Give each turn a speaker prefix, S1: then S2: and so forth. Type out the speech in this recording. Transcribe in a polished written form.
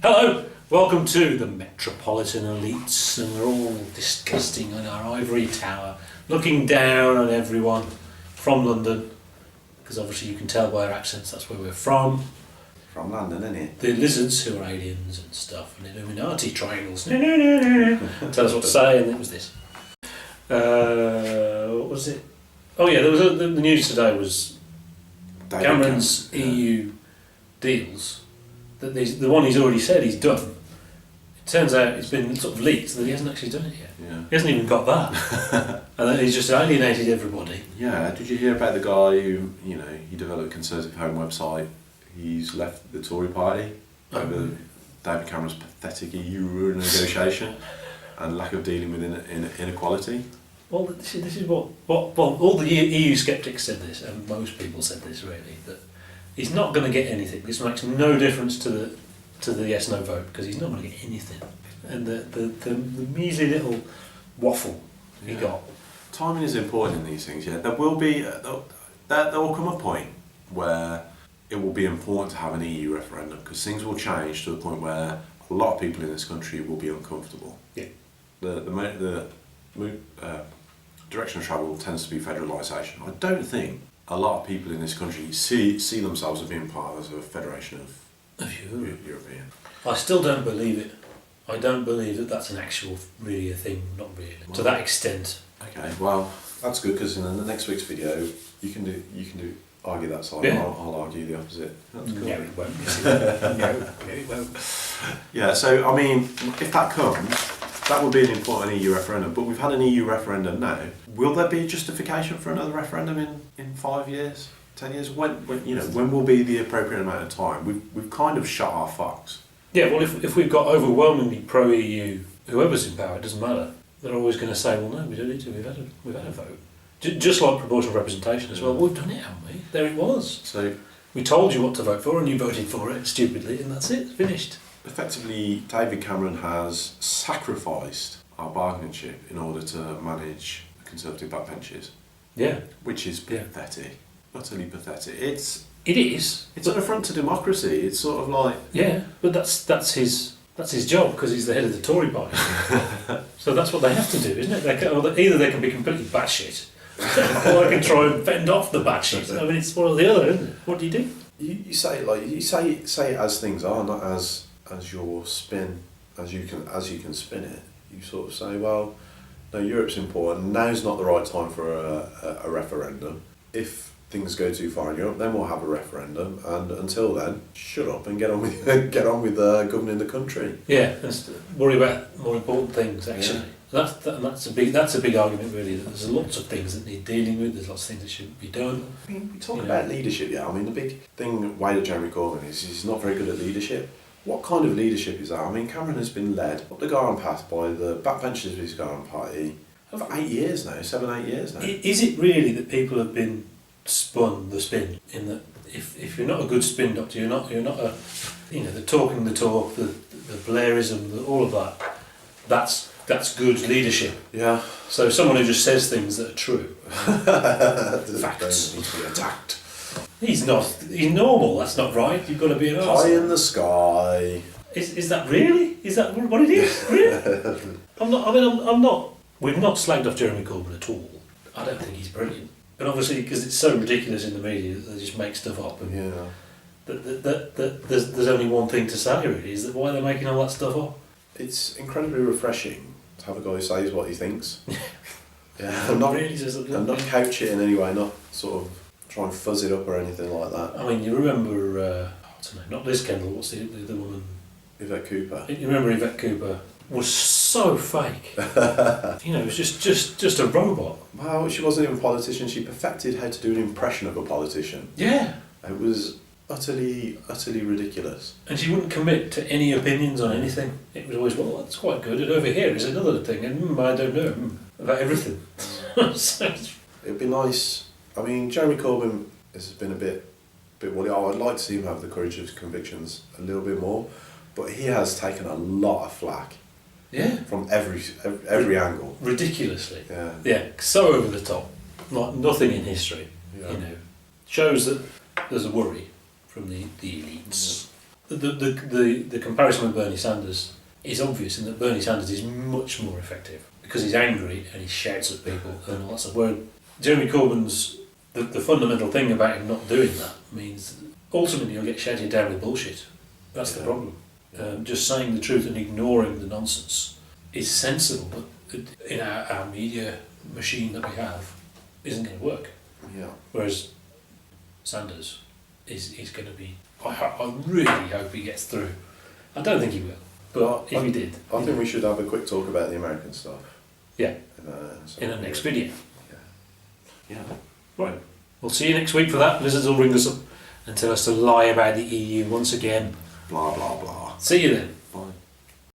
S1: Hello, welcome to the Metropolitan elites, and we're all disgusting on our ivory tower, looking down on everyone from London, because obviously you can tell by our accents that's where we're from.
S2: From London, isn't it?
S1: The lizards who are aliens and stuff, and Illuminati triangles. Tell us what to say, and it was this. What was it? Oh yeah, there was the news today was
S2: David
S1: Cameron's EU deals. That the one he's already said he's done. It turns out it's been sort of leaked that he hasn't actually done it yet.
S2: Yeah.
S1: He hasn't even got that, and then he's just alienated everybody.
S2: Yeah. Did you hear about the guy who, he developed a Conservative Home website? He's left the Tory party over David Cameron's pathetic EU renegotiation and lack of dealing with inequality.
S1: Well, this is what all the EU sceptics said this, and most people said this really, that he's not going to get anything. This makes no difference to the yes/no vote because he's not going to get anything. And the measly little waffle he got.
S2: Timing is important in these things. Yeah, there will come a point where it will be important to have an EU referendum because things will change to the point where a lot of people in this country will be uncomfortable.
S1: Yeah.
S2: The direction of travel tends to be federalisation. I don't think a lot of people in this country see themselves as being part of a federation of European.
S1: I still don't believe it. I don't believe that that's an actual, really a thing, not really, to that extent.
S2: Okay, well, that's good because in the next week's video, you can argue that side.
S1: Yeah.
S2: I'll argue the opposite. That's cool.
S1: No, it won't. No, it won't.
S2: Yeah, so I mean, if that comes, that would be an important EU referendum. But we've had an EU referendum now. Will there be justification for another referendum in 5 years, 10 years? When will be the appropriate amount of time? We've kind of shot our fox.
S1: Yeah, well, if we've got overwhelmingly pro-EU, whoever's in power, it doesn't matter. They're always going to say, well, no, we don't need to. We've had a vote. Just like proportional representation as well. We've done it, haven't we? There it was.
S2: So
S1: we told you what to vote for, and you voted for it stupidly, and that's it. Finished.
S2: Effectively, David Cameron has sacrificed our bargaining chip in order to manage the Conservative backbenches.
S1: Yeah.
S2: Which is pathetic. Utterly pathetic. It
S1: is.
S2: It's an affront to democracy. It's sort of like...
S1: Yeah, but that's his job because he's the head of the Tory party. So that's what they have to do, isn't it? Either they can be completely batshit, or they can try and fend off the batshit. I mean, it's one or the other, isn't it? What do you do?
S2: You say it as things are, not as your spin, as you can spin it. You sort of say, well, no, Europe's important. Now's not the right time for a referendum. If things go too far in Europe, then we'll have a referendum. And until then, shut up and get on with governing the country.
S1: Yeah, worry about more important things. Actually, that's a big argument really. That there's lots of things that need dealing with. There's lots of things that shouldn't be done.
S2: I mean, we talk about leadership. Yeah, I mean the big thing way that Jeremy Corbyn is he's not very good at leadership. What kind of leadership is that? I mean, Cameron has been led up the garden path by the backbenchers of his garden party for 8 years now, 7-8 years now.
S1: Is it really that people have been spun the spin? In that, if you're not a good spin doctor, you're not a, the talking the talk, the Blairism, all of that. That's good leadership.
S2: Yeah.
S1: So someone who just says things that are true,
S2: facts need to be attacked.
S1: He's normal. That's not right. You've got to be an arsehole.
S2: High in the sky.
S1: Is that really? Is that what it is? Really? I'm not. We've not slagged off Jeremy Corbyn at all. I don't think he's brilliant. But obviously, because it's so ridiculous in the media that they just make stuff up. And that there's only one thing to say really, is that why they're making all that stuff up.
S2: It's incredibly refreshing to have a guy who says what he thinks. Yeah.
S1: Not really.
S2: And not couch it in any way, not sort of try and fuzz it up or anything like that.
S1: I mean, you remember, what's her name? Not Liz Kendall, what's the woman?
S2: Yvette Cooper.
S1: You remember Yvette Cooper was so fake. It was just a robot.
S2: Well, she wasn't even a politician. She perfected how to do an impression of a politician.
S1: Yeah.
S2: It was utterly ridiculous.
S1: And she wouldn't commit to any opinions on anything. It was always, well, that's quite good. And over here is another thing. And I don't know about everything. So,
S2: it'd be nice. I mean, Jeremy Corbyn has been a bit woolly. I'd like to see him have the courage of his convictions a little bit more, but he has taken a lot of flack.
S1: Yeah.
S2: From every angle.
S1: Ridiculously.
S2: Yeah.
S1: Yeah. So over the top. Like nothing in history.
S2: Yeah.
S1: Shows that there's a worry from the elites. the comparison with Bernie Sanders is obvious in that Bernie Sanders is much more effective because he's angry and he shouts at people and all that stuff. Where Jeremy Corbyn's the fundamental thing about him not doing that means ultimately you'll get shouted down with bullshit. That's the problem. Just saying the truth and ignoring the nonsense is sensible, but in our media machine that we have isn't going to work.
S2: Yeah.
S1: Whereas Sanders is going to be. I really hope he gets through. I don't think he will, but if he did,
S2: I think we should have a quick talk about the American stuff.
S1: Yeah. In the next video.
S2: Yeah.
S1: Right. We'll see you next week for that. Lizards will ring us up and tell us to lie about the EU once again.
S2: Blah blah blah.
S1: See you then.